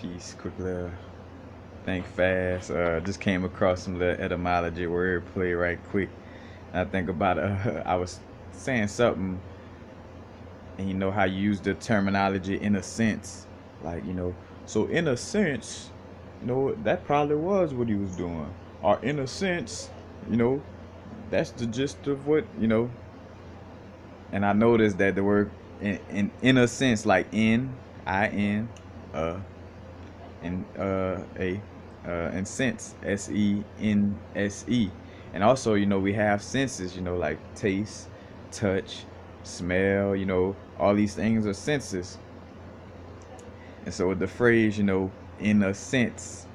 Peace, quick little think fast. Just came across some little etymology wordplay right quick. And I think about I was saying something, and you know how you use the terminology in a sense, like So in a sense, that probably was what he was doing, or in a sense, you know, that's the gist of what. And I noticed that the word in a sense, like in, uh, and a and sense sense, and also we have senses, like taste, touch, smell, all these things are senses. And so with the phrase, in a sense,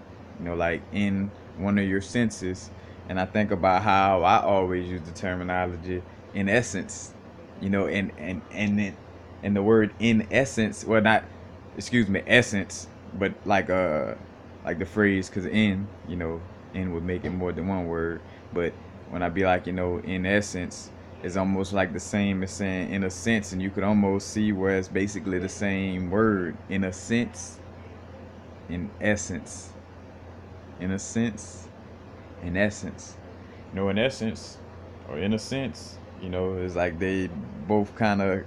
like in one of your senses, and I think about how I always use the terminology in essence, and the word in essence, well, not, excuse me, essence, but like the phrase, because in would make it more than one word. But when I be like, in essence, it's almost like the same as saying in a sense, and you could almost see where it's basically the same word, in a sense, in essence, in a sense, in essence. In essence, or in a sense, it's like they both kind of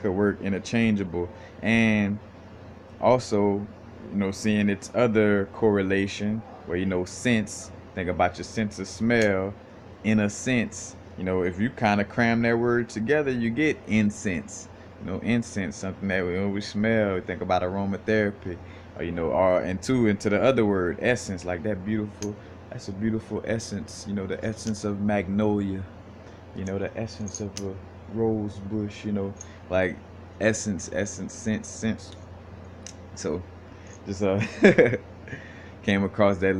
could work interchangeable. And also, seeing its other correlation where, sense, think about your sense of smell. In a sense, if you kind of cram that word together, you get incense. Incense, something that we smell. Think about aromatherapy, or or and two, into the other word, essence, like that beautiful. That's a beautiful essence. The essence of magnolia. The essence of a rose bush. Like essence, sense. So just came across that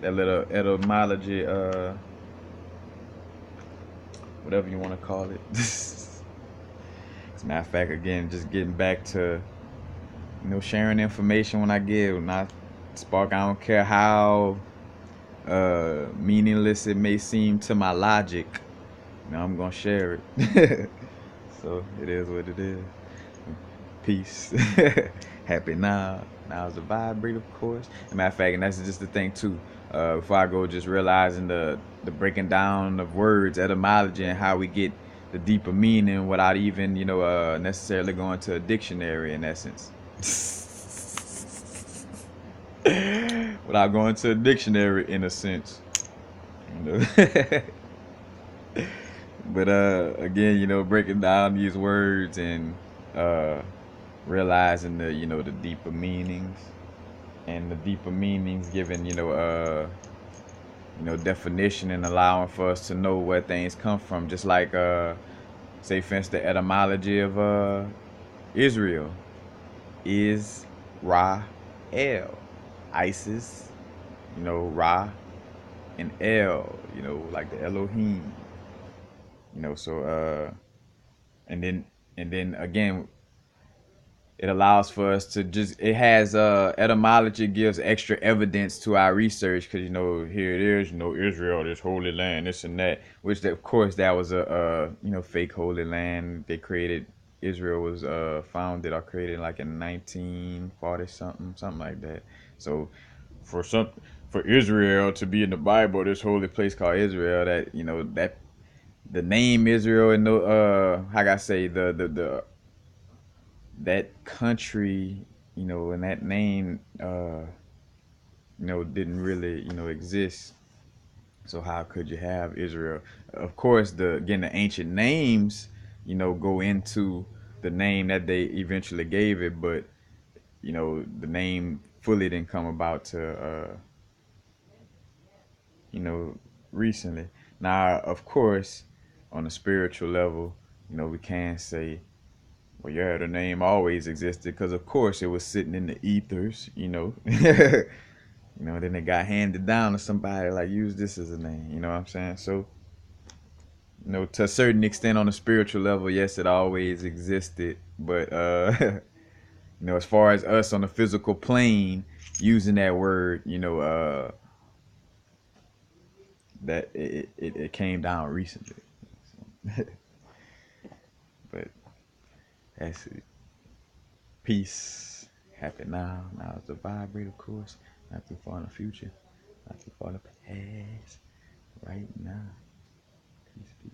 little etymology, whatever you want to call it. As a matter of fact, again, just getting back to sharing information when I spark. I don't care how meaningless it may seem to my logic. I'm gonna share it. So it is what it is. Peace. Happy now. Now is the vibrate, of course. As a matter of fact, and that's just the thing too. Before I go, just realizing the breaking down of words, etymology, and how we get the deeper meaning without even necessarily going to a dictionary, in essence. Without going to a dictionary, in a sense. You know? But again, breaking down these words and uh, realizing the deeper meanings, and the deeper meanings given definition, and allowing for us to know where things come from, just like say for instance the etymology of Israel is Ra El, Isis, Ra, and El, like the Elohim, so and then again, it allows for us to just, it has etymology gives extra evidence to our research, because here it is, Israel, this holy land, this and that, which of course that was a fake holy land. They created, Israel was founded or created like in 1940 something like that. So for some, for Israel to be in the Bible, this holy place called Israel, that that the name Israel, and no how can I say, the that country, and that name, didn't really, exist. So how could you have Israel? Of course, the ancient names, go into the name that they eventually gave it, but the name fully didn't come about to, you know, recently. Now, of course, on a spiritual level, we can say, well, yeah, the name always existed, because of course it was sitting in the ethers. Then it got handed down to somebody, like, use this as a name. You know what I'm saying? So, to a certain extent, on a spiritual level, yes, it always existed. But as far as us on the physical plane using that word, that it came down recently. But that's it. Peace. Happy now. Now is the vibrate, of course. Not too far in the future. Not too far in the past. Right now. Peace, peace.